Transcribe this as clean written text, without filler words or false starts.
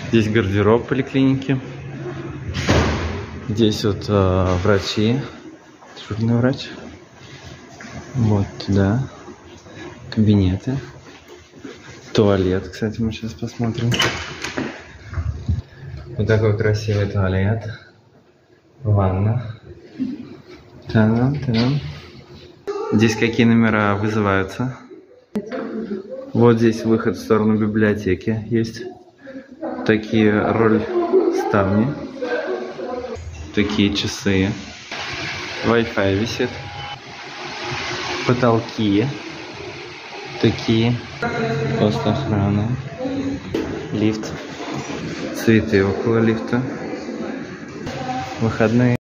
Здесь гардероб поликлиники. Здесь вот врачи. Дежурный врач. Вот туда. Кабинеты. Туалет, кстати, мы сейчас посмотрим. Вот такой красивый туалет. Ванна. Та-дам-та-дам. Здесь какие номера вызываются. Вот здесь выход в сторону библиотеки есть. Такие роль-ставни. Такие часы. Wi-Fi висит. Потолки. Такие. Пост охраны. Лифт. Цветы около лифта. Выходные.